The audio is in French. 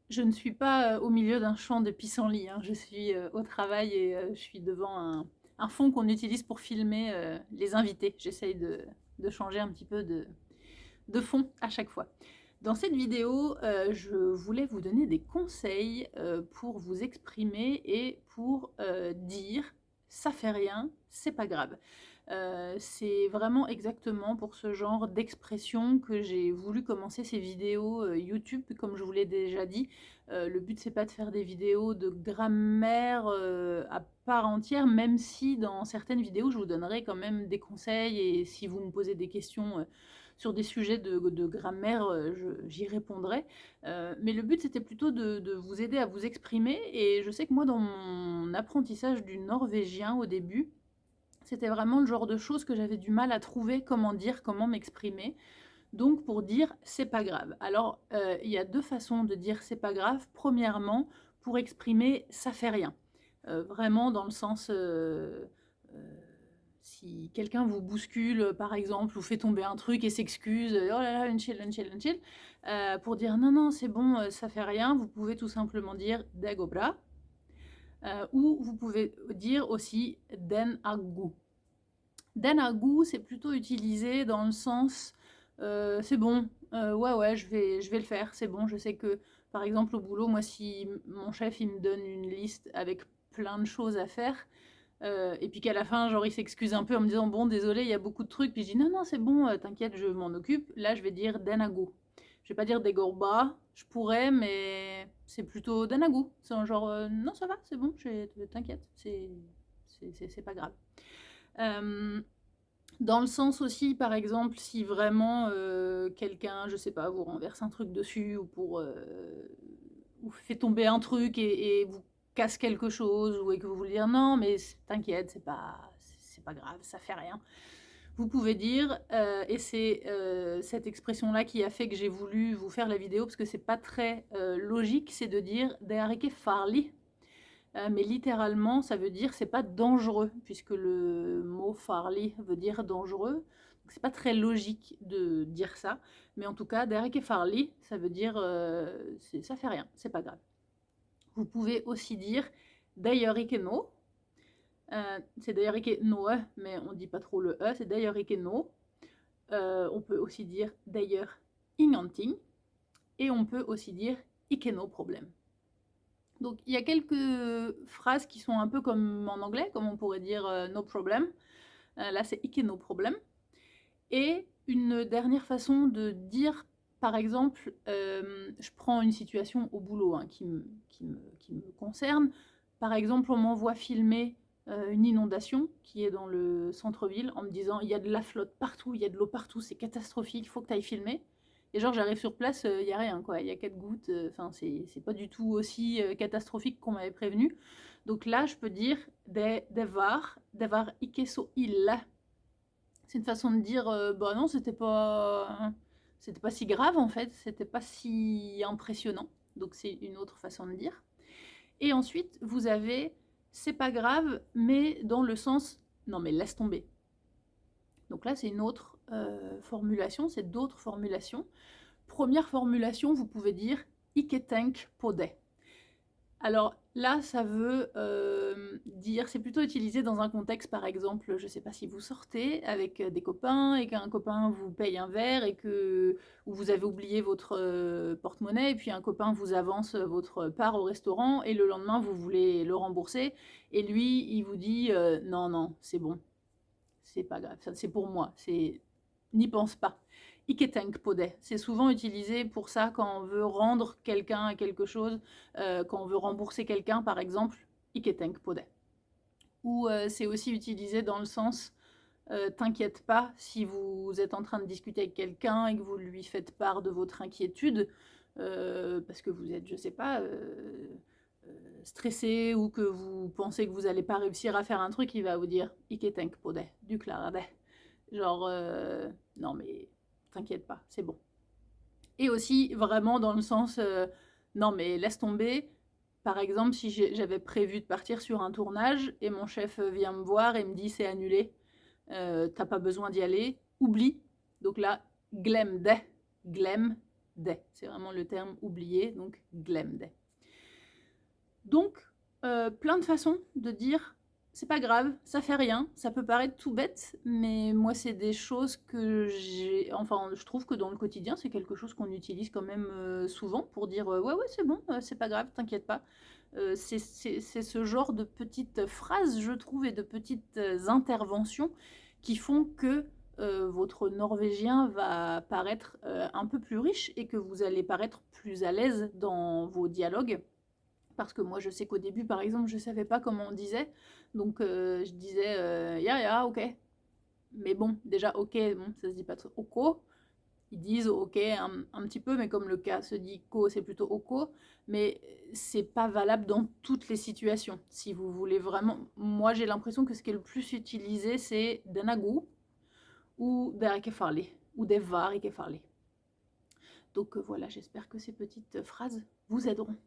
Je ne suis pas au milieu d'un champ de pissenlit, hein. Je suis au travail et je suis devant un fond qu'on utilise pour filmer les invités. J'essaye de changer un petit peu de fond à chaque fois. Dans cette vidéo, je voulais vous donner des conseils pour vous exprimer et pour dire ça fait rien, c'est pas grave. C'est vraiment exactement pour ce genre d'expression que j'ai voulu commencer ces vidéos YouTube. Comme je vous l'ai déjà dit, le but c'est pas de faire des vidéos de grammaire à part entière, même si dans certaines vidéos je vous donnerai quand même des conseils et si vous me posez des questions sur des sujets de grammaire, j'y répondrai. Mais le but c'était plutôt de vous aider à vous exprimer, et je sais que moi dans mon apprentissage du norvégien au début, c'était vraiment le genre de choses que j'avais du mal à trouver comment dire, comment m'exprimer. Donc pour dire c'est pas grave. Alors il y a deux façons de dire c'est pas grave. Premièrement, pour exprimer ça fait rien. Vraiment dans le sens si quelqu'un vous bouscule par exemple ou fait tomber un truc et s'excuse, oh là là, une chill, une chill, une chill, pour dire non non c'est bon, ça fait rien, vous pouvez tout simplement dire dagobra, ou vous pouvez dire aussi den agu. Den agu, c'est plutôt utilisé dans le sens c'est bon, ouais, ouais, je vais le faire, c'est bon. Je sais que, par exemple, au boulot, moi, si mon chef il me donne une liste avec plein de choses à faire, et puis qu'à la fin, genre, il s'excuse un peu en me disant bon, désolé, il y a beaucoup de trucs, puis je dis non, non, c'est bon, t'inquiète, je m'en occupe. Là, je vais dire den agu. Je vais pas dire degorba, je pourrais, mais c'est plutôt den agu. C'est un genre non, ça va, c'est bon, t'inquiète, c'est pas grave. Euh, Dans le sens aussi, par exemple, si vraiment quelqu'un, je sais pas, vous renverse un truc dessus ou ou fait tomber un truc et vous casse quelque chose, ou et que vous voulez dire non, mais t'inquiète, c'est pas grave, ça fait rien. Vous pouvez dire, et c'est cette expression-là qui a fait que j'ai voulu vous faire la vidéo parce que c'est pas très logique, c'est de dire det er ikke farlig. Mais littéralement, ça veut dire c'est pas dangereux, puisque le mot farli veut dire dangereux. Donc c'est pas très logique de dire ça, mais en tout cas, derek et farli, ça veut dire ça fait rien, c'est pas grave. Vous pouvez aussi dire d'ailleurs no, c'est d'ailleurs noe, mais on dit pas trop le e, c'est d'ailleurs no. On peut aussi dire d'ailleurs ingenting, et on peut aussi dire ikeno problème. Donc il y a quelques phrases qui sont un peu comme en anglais, comme on pourrait dire no problem. Là c'est ikke no problem. Et une dernière façon de dire, par exemple, je prends une situation au boulot hein, qui me concerne. Par exemple, on m'envoie filmer une inondation qui est dans le centre-ville en me disant il y a de la flotte partout, il y a de l'eau partout, c'est catastrophique, il faut que tu ailles filmer. Et genre j'arrive sur place, il n'y a rien quoi, il y a 4 gouttes, enfin c'est pas du tout aussi catastrophique qu'on m'avait prévenu. Donc là je peux dire det var ikke så ille. C'est une façon de dire bah non, c'était pas si grave en fait, c'était pas si impressionnant. Donc c'est une autre façon de dire. Et ensuite, vous avez c'est pas grave, mais dans le sens non mais laisse tomber. Donc là, c'est une autre formulation, c'est d'autres formulations. Première formulation, vous pouvez dire ikke tenk på det. Alors là, ça veut dire, c'est plutôt utilisé dans un contexte, par exemple, je ne sais pas si vous sortez avec des copains et qu'un copain vous paye un verre et que ou vous avez oublié votre porte-monnaie et puis un copain vous avance votre part au restaurant et le lendemain vous voulez le rembourser et lui il vous dit non non c'est bon, c'est pas grave, c'est pour moi, c'est n'y pense pas. Iketenk pode, c'est souvent utilisé pour ça quand on veut rendre quelqu'un à quelque chose, quand on veut rembourser quelqu'un par exemple, iketenk pode. Ou c'est aussi utilisé dans le sens t'inquiète pas si vous êtes en train de discuter avec quelqu'un et que vous lui faites part de votre inquiétude, parce que vous êtes, je sais pas, stressé ou que vous pensez que vous n'allez pas réussir à faire un truc, il va vous dire iketenk pode, du klarade. Genre, non mais t'inquiète pas, c'est bon. Et aussi vraiment dans le sens, non mais laisse tomber. Par exemple, si j'avais prévu de partir sur un tournage et mon chef vient me voir et me dit c'est annulé, t'as pas besoin d'y aller, oublie. Donc là, glem de. C'est vraiment le terme oublié, donc glömde. Donc, plein de façons de dire c'est pas grave, ça fait rien, ça peut paraître tout bête, mais moi c'est des choses que je trouve que dans le quotidien c'est quelque chose qu'on utilise quand même souvent pour dire ouais ouais c'est bon, c'est pas grave, t'inquiète pas. C'est ce genre de petites phrases, je trouve, et de petites interventions qui font que votre norvégien va paraître un peu plus riche et que vous allez paraître plus à l'aise dans vos dialogues. Parce que moi, je sais qu'au début, par exemple, je ne savais pas comment on disait. Donc, je disais ya, ya, ok. Mais bon, déjà, ok, bon, ça se dit pas trop oko. Ils disent ok un petit peu, mais comme le cas se dit ko, c'est plutôt oko. Mais c'est pas valable dans toutes les situations. Si vous voulez vraiment. Moi, j'ai l'impression que ce qui est le plus utilisé, c'est denagu ou derekefarli ou devarikefarli. Donc voilà, j'espère que ces petites phrases vous aideront.